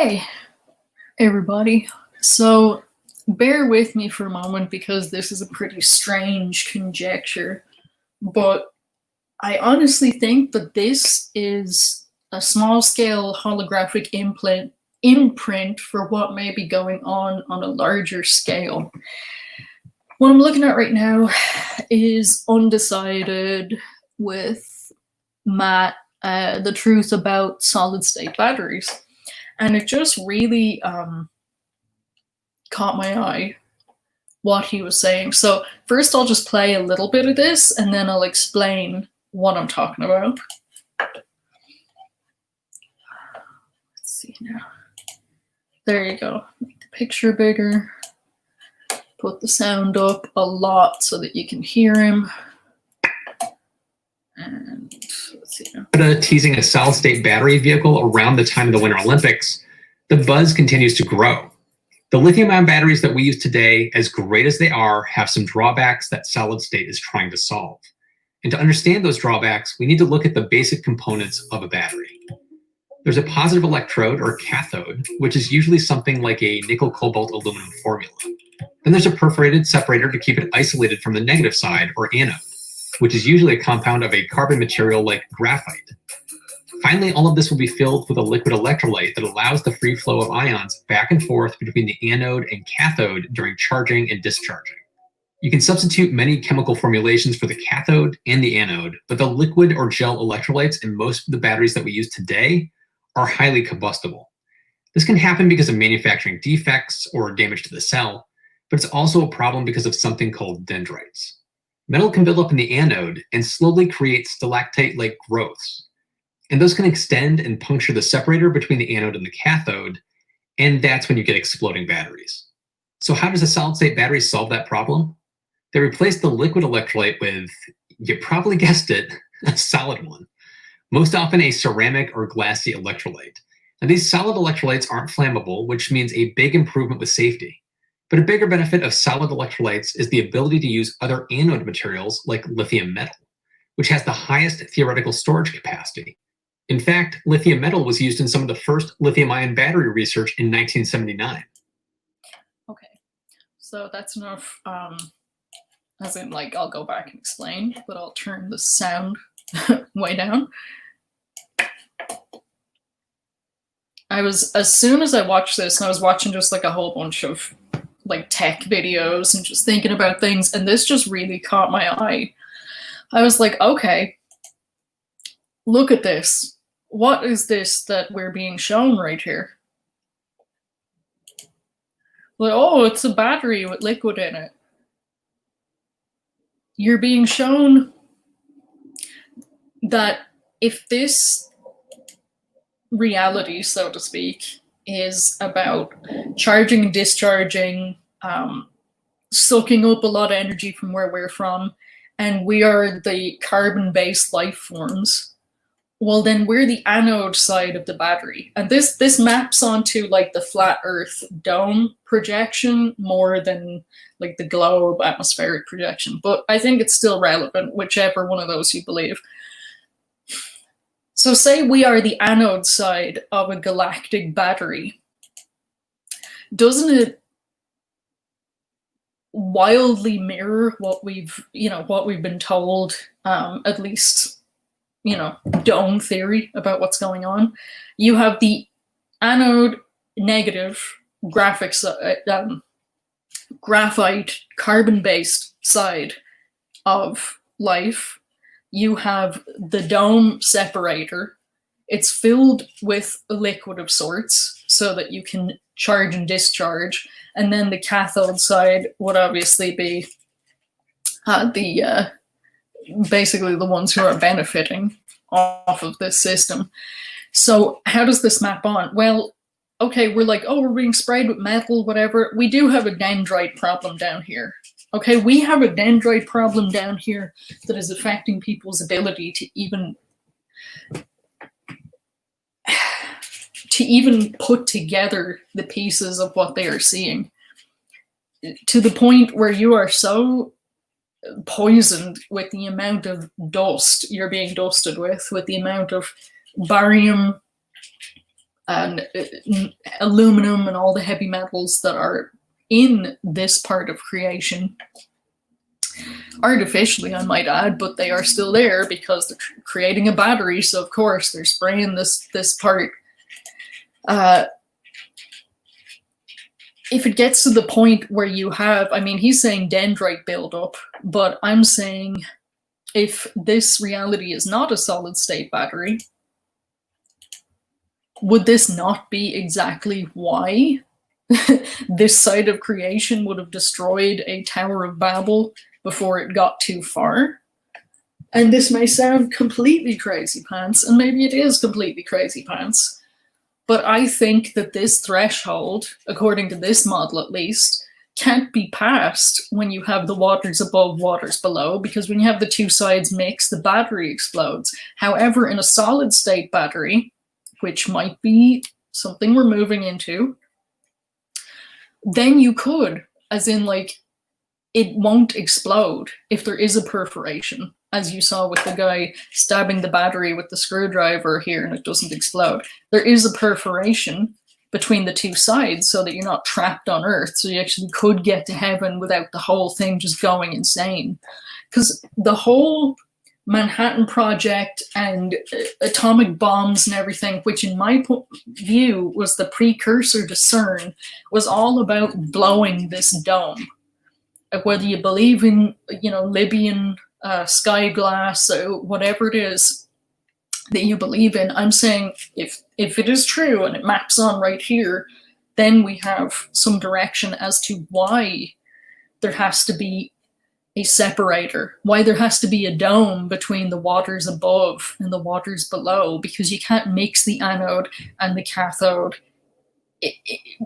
Hey, everybody. So, bear with me for a moment because this is a pretty strange conjecture, but I honestly think that this is a small scale holographic imprint for what may be going on a larger scale. What I'm looking at right now is Undecided with Matt, the truth about solid state batteries. And it just really caught my eye what he was saying. So first I'll just play a little bit of this and then I'll explain what I'm talking about. Let's see now. There you go. Make the picture bigger. Put the sound up a lot so that you can hear him. And let's see now. Teasing a solid-state battery vehicle around the time of the Winter Olympics, the buzz continues to grow. The lithium-ion batteries that we use today, as great as they are, have some drawbacks that solid-state is trying to solve. And to understand those drawbacks, we need to look at the basic components of a battery. There's a positive electrode, or cathode, which is usually something like a nickel-cobalt-aluminum formula. Then there's a perforated separator to keep it isolated from the negative side, or anode, which is usually a compound of a carbon material like graphite. Finally, all of this will be filled with a liquid electrolyte that allows the free flow of ions back and forth between the anode and cathode during charging and discharging. You can substitute many chemical formulations for the cathode and the anode, but the liquid or gel electrolytes in most of the batteries that we use today are highly combustible. This can happen because of manufacturing defects or damage to the cell, but it's also a problem because of something called dendrites. Metal can build up in the anode and slowly create stalactite-like growths. And those can extend and puncture the separator between the anode and the cathode, and that's when you get exploding batteries. So how does a solid-state battery solve that problem? They replace the liquid electrolyte with, you probably guessed it, a solid one. Most often a ceramic or glassy electrolyte. Now these solid electrolytes aren't flammable, which means a big improvement with safety. But a bigger benefit of solid electrolytes is the ability to use other anode materials like lithium metal, which has the highest theoretical storage capacity. In fact, lithium metal was used in some of the first lithium-ion battery research in 1979. Okay, so that's enough, as in, like, I'll go back and explain, but I'll turn the sound way down. As soon as I watched this, and I was watching just like a whole bunch of like tech videos and just thinking about things, and this just really caught my eye. I was like, okay, look at this. What is this that we're being shown right here? Like, oh, it's a battery with liquid in it. You're being shown that if this reality, so to speak, is about charging and discharging, soaking up a lot of energy from where we're from, and we are the carbon-based life forms, well then we're the anode side of the battery. And this maps onto like the flat earth dome projection more than like the globe atmospheric projection, but I think it's still relevant, whichever one of those you believe. So say we are the anode side of a galactic battery. Doesn't it wildly mirror what we've been told, at least, dome theory about what's going on? You have the anode negative graphite carbon-based side of life. You have the dome separator. It's filled with a liquid of sorts so that you can charge and discharge. And then the cathode side would obviously be basically the ones who are benefiting off of this system. So how does this map on? Well, okay, we're like, oh, we're being sprayed with metal, whatever. We do have a dendrite problem down here. Okay, we have a dendrite problem down here that is affecting people's ability to even put together the pieces of what they are seeing, to the point where you are so poisoned with the amount of dust you're being dusted with the amount of barium and aluminum and all the heavy metals that are in this part of creation, artificially I might add, but they are still there because they're creating a battery, so of course they're spraying this part. If it gets to the point where you have, I mean, he's saying dendrite buildup, but I'm saying if this reality is not a solid state battery, would this not be exactly why this side of creation would have destroyed a Tower of Babel before it got too far? And this may sound completely crazy pants, and maybe it is completely crazy pants, but I think that this threshold, according to this model at least, can't be passed when you have the waters above, waters below, because when you have the two sides mix, the battery explodes. However, in a solid state battery, which might be something we're moving into, then you could, as in like, it won't explode if there is a perforation, as you saw with the guy stabbing the battery with the screwdriver here and it doesn't explode. There is a perforation between the two sides so that you're not trapped on Earth, so you actually could get to heaven without the whole thing just going insane. Because the whole Manhattan Project and atomic bombs and everything, which in my view was the precursor to CERN, was all about blowing this dome. Whether you believe in, Libyan sky glass or whatever it is that you believe in, I'm saying if it is true and it maps on right here, then we have some direction as to why there has to be a separator, why there has to be a dome between the waters above and the waters below, because you can't mix the anode and the cathode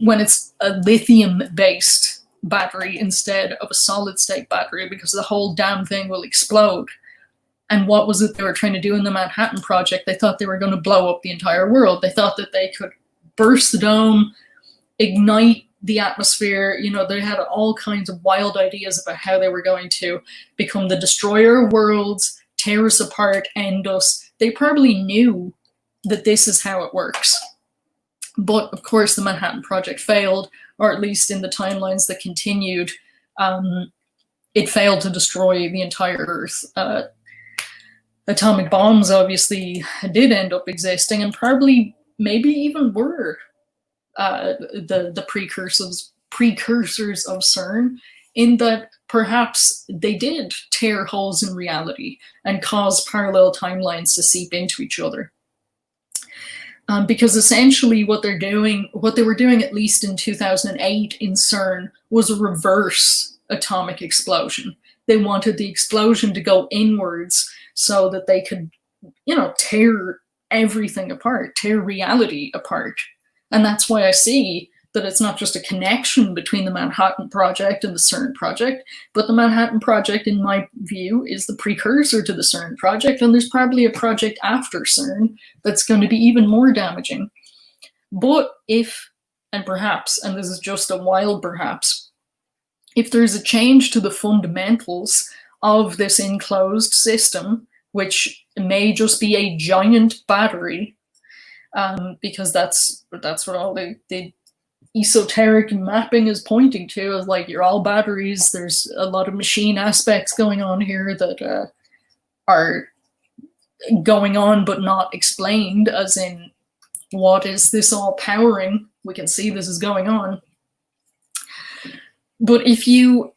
when it's a lithium-based battery instead of a solid state battery, because the whole damn thing will explode. And what was it they were trying to do in the Manhattan Project? They thought they were going to blow up the entire world. They thought that they could burst the dome, ignite the atmosphere. They had all kinds of wild ideas about how they were going to become the destroyer of worlds, tear us apart, end us. They probably knew that this is how it works. But of course the Manhattan Project failed, or at least in the timelines that continued, it failed to destroy the entire Earth. Atomic bombs obviously did end up existing, and probably maybe even were the precursors of CERN, in that perhaps they did tear holes in reality and cause parallel timelines to seep into each other. Because essentially what they were doing at least in 2008 in CERN, was a reverse atomic explosion. They wanted the explosion to go inwards so that they could, tear everything apart, tear reality apart. And that's why I see that it's not just a connection between the Manhattan Project and the CERN project, but the Manhattan Project, in my view, is the precursor to the CERN project, and there's probably a project after CERN that's going to be even more damaging. But if, and perhaps, and this is just a wild perhaps, if there's a change to the fundamentals of this enclosed system, which may just be a giant battery, because that's what all the esoteric mapping is pointing to, is like, you're all batteries. There's a lot of machine aspects going on here that are going on but not explained, as in, what is this all powering? We can see this is going on. But if you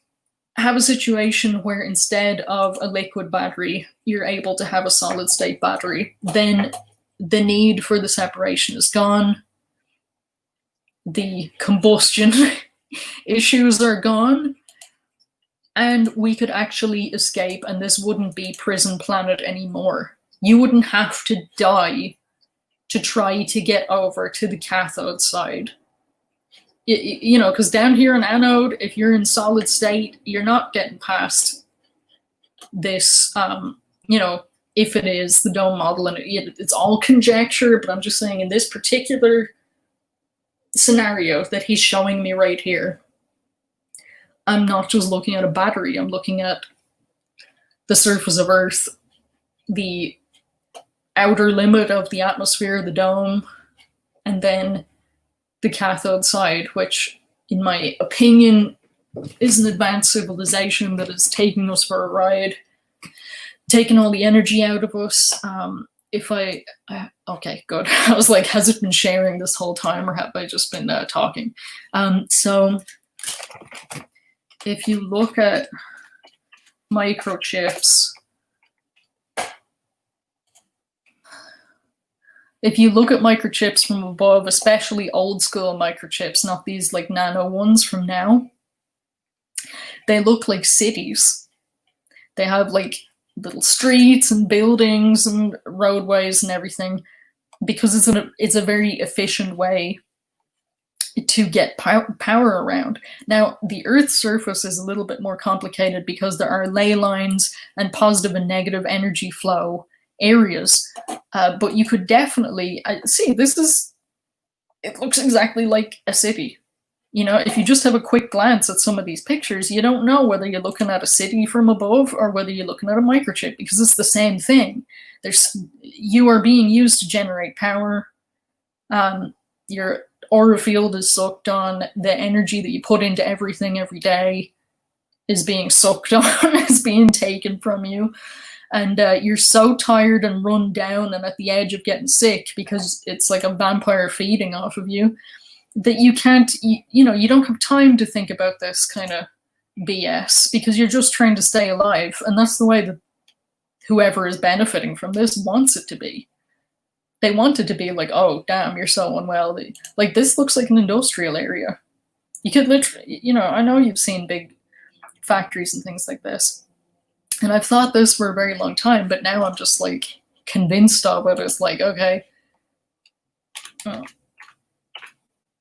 have a situation where instead of a liquid battery, you're able to have a solid state battery, then the need for the separation is gone. The combustion issues are gone, and we could actually escape, and this wouldn't be Prison Planet anymore. You wouldn't have to die to try to get over to the cathode side. Because down here in anode, if you're in solid state, you're not getting past this, if it is the dome model, and it's all conjecture, but I'm just saying in this particular scenario that he's showing me right here, I'm not just looking at a battery, I'm looking at the surface of Earth, the outer limit of the atmosphere, the dome, and then the cathode side, which, in my opinion, is an advanced civilization that is taking us for a ride, taking all the energy out of us. Okay, good. I was like, has it been sharing this whole time, or have I just been talking? So if you look at microchips, from above, especially old school microchips, not these like nano ones from now, they look like cities. They have like little streets and buildings and roadways and everything, because it's a very efficient way to get power around. Now, the Earth's surface is a little bit more complicated because there are ley lines and positive and negative energy flow areas. But you could definitely see, it looks exactly like a city. You know, if you just have a quick glance at some of these pictures, you don't know whether you're looking at a city from above or whether you're looking at a microchip, because it's the same thing. You are being used to generate power. Your aura field is sucked on. The energy that you put into everything every day is being sucked on, is being taken from you. And you're so tired and run down and at the edge of getting sick, because it's like a vampire feeding off of you, that you can't, you don't have time to think about this kind of BS, because you're just trying to stay alive. And that's the way that whoever is benefiting from this wants it to be. They want it to be like, oh, damn, you're so unwell. Like, this looks like an industrial area. You could literally, I know you've seen big factories and things like this. And I've thought this for a very long time, but now I'm just like convinced of it. It's like, okay. Oh.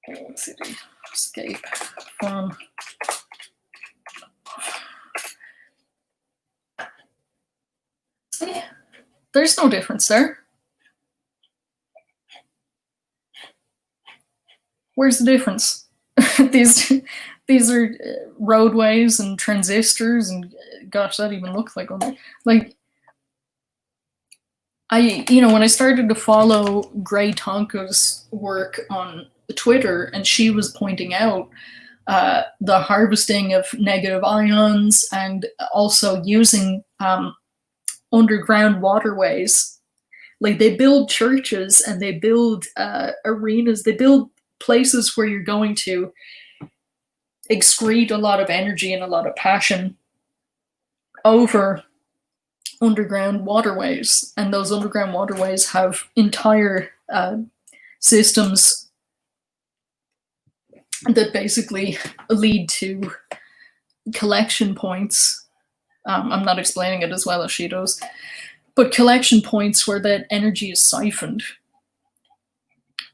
Let's see, escape from. See, there's no difference there. Where's the difference? These are roadways and transistors, and gosh, that even looks like one. Like, when I started to follow Gray Tonka's work on Twitter, and she was pointing out the harvesting of negative ions and also using underground waterways. Like, they build churches and they build arenas, they build places where you're going to excrete a lot of energy and a lot of passion over underground waterways. And those underground waterways have entire systems that basically lead to collection points. I'm not explaining it as well as she does, but collection points where that energy is siphoned.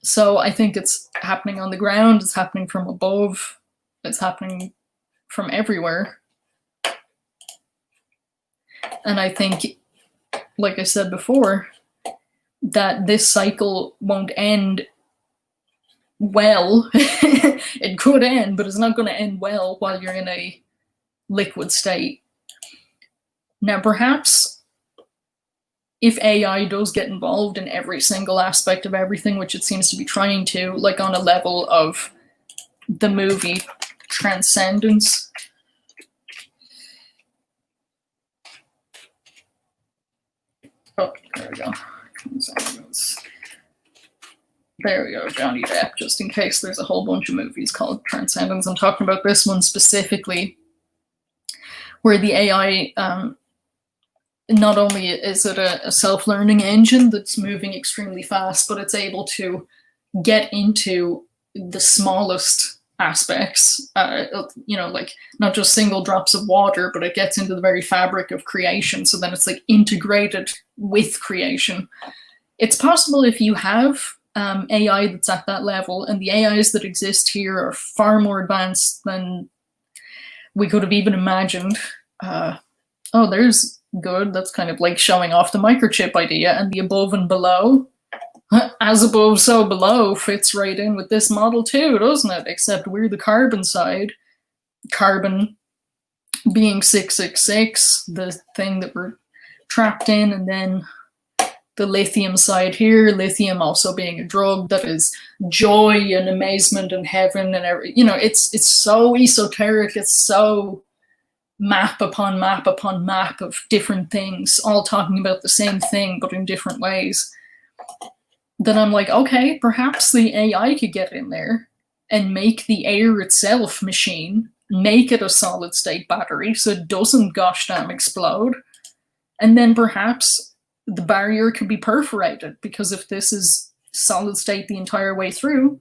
So I think it's happening on the ground, it's happening from above, it's happening from everywhere. And I think, like I said before, that this cycle won't end well. It could end, but it's not going to end well while you're in a liquid state. Now, perhaps if AI does get involved in every single aspect of everything, which it seems to be trying to, like on a level of the movie Transcendence. Oh, there we go. There we go, Johnny Depp, just in case there's a whole bunch of movies called Transcendence. I'm talking about this one specifically, where the AI, not only is it a self-learning engine that's moving extremely fast, but it's able to get into the smallest aspects, like not just single drops of water, but it gets into the very fabric of creation. So then it's like integrated with creation. It's possible if you have AI that's at that level, and the AIs that exist here are far more advanced than we could have even imagined. Oh, there's good. That's kind of like showing off the microchip idea, and the above and below. As above, so below fits right in with this model too, doesn't it? Except we're the carbon side. Carbon being 666, the thing that we're trapped in, and then the lithium side here, lithium also being a drug that is joy and amazement and heaven and every, it's so esoteric, it's so map upon map upon map of different things, all talking about the same thing but in different ways. Then I'm like, okay, perhaps the AI could get in there and make the air itself machine, make it a solid state battery so it doesn't gosh damn explode. And then perhaps the barrier could be perforated, because if this is solid state the entire way through,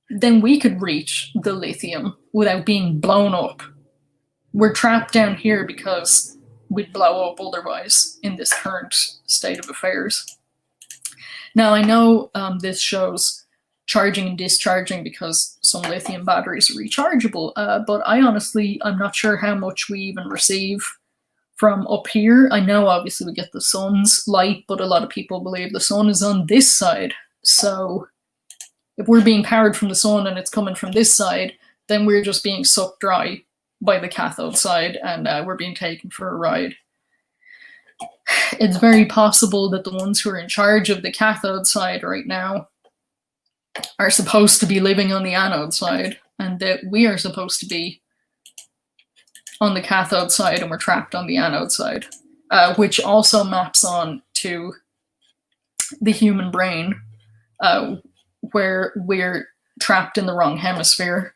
then we could reach the lithium without being blown up. We're trapped down here because we'd blow up otherwise in this current state of affairs. Now, I know this shows charging and discharging because some lithium batteries are rechargeable, but I'm not sure how much we even receive from up here. I know obviously we get the sun's light, but a lot of people believe the sun is on this side. So if we're being powered from the sun and it's coming from this side, then we're just being sucked dry by the cathode side, and we're being taken for a ride. It's very possible that the ones who are in charge of the cathode side right now are supposed to be living on the anode side, and that we are supposed to be on the cathode side and we're trapped on the anode side, which also maps on to the human brain, where we're trapped in the wrong hemisphere.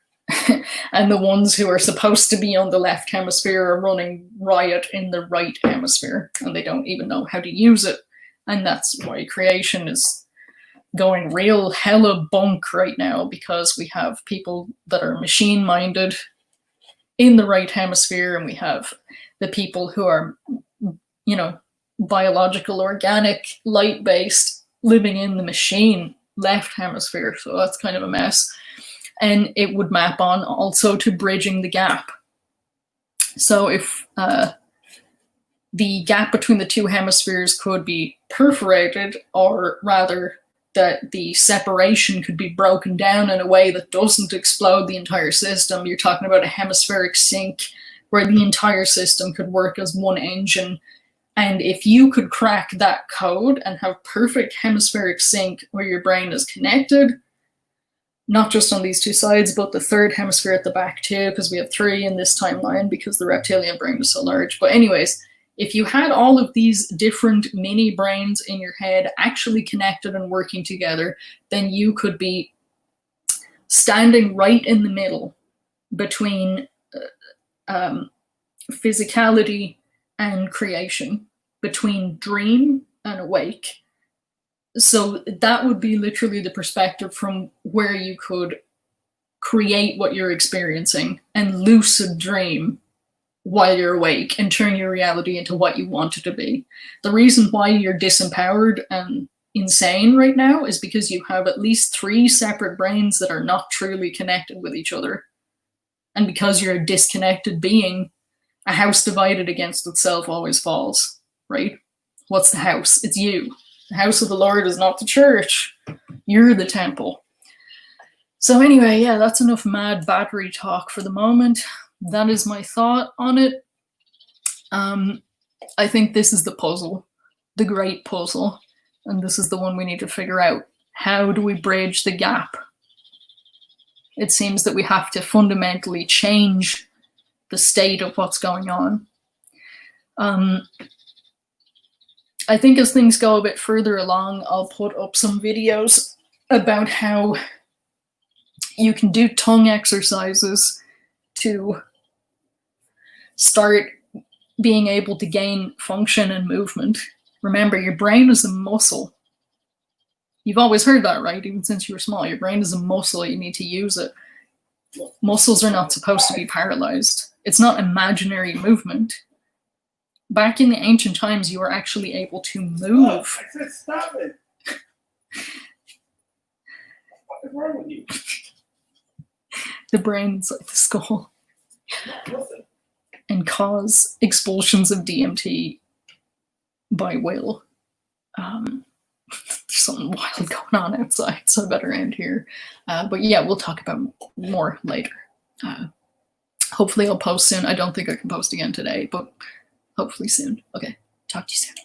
And the ones who are supposed to be on the left hemisphere are running riot in the right hemisphere, and they don't even know how to use it. And that's why creation is going real hella bunk right now, because we have people that are machine-minded in the right hemisphere, and we have the people who are, biological, organic, light-based, living in the machine left hemisphere. So that's kind of a mess. And it would map on also to bridging the gap. So if the gap between the two hemispheres could be perforated, or rather that the separation could be broken down in a way that doesn't explode the entire system, you're talking about a hemispheric sync where the entire system could work as one engine. And if you could crack that code and have perfect hemispheric sync where your brain is connected, not just on these two sides, but the third hemisphere at the back too, because we have 3 in this timeline because the reptilian brain is so large. But anyways, if you had all of these different mini brains in your head actually connected and working together, then you could be standing right in the middle between physicality and creation, between dream and awake. So that would be literally the perspective from where you could create what you're experiencing and lucid dream while you're awake and turn your reality into what you want it to be. The reason why you're disempowered and insane right now is because you have at least 3 separate brains that are not truly connected with each other. And because you're a disconnected being, a house divided against itself always falls, right? What's the house? It's you. The house of the Lord is not the church. You're the temple. So anyway, yeah, that's enough mad battery talk for the moment. That is my thought on it. I think this is the puzzle, the great puzzle, and this is the one we need to figure out. How do we bridge the gap? It seems that we have to fundamentally change the state of what's going on. I think as things go a bit further along, I'll put up some videos about how you can do tongue exercises to start being able to gain function and movement. Remember, your brain is a muscle. You've always heard that, right? Even since you were small, your brain is a muscle. You need to use it. Muscles are not supposed to be paralyzed. It's not imaginary movement. Back in the ancient times, you were actually able to move. Oh, I said stop it. What is wrong with you? The brain's like the skull. Listen. And cause expulsions of DMT by will. There's something wild going on outside, so I better end here. But yeah, we'll talk about more later. Hopefully I'll post soon. I don't think I can post again today, but hopefully soon. Okay, talk to you soon.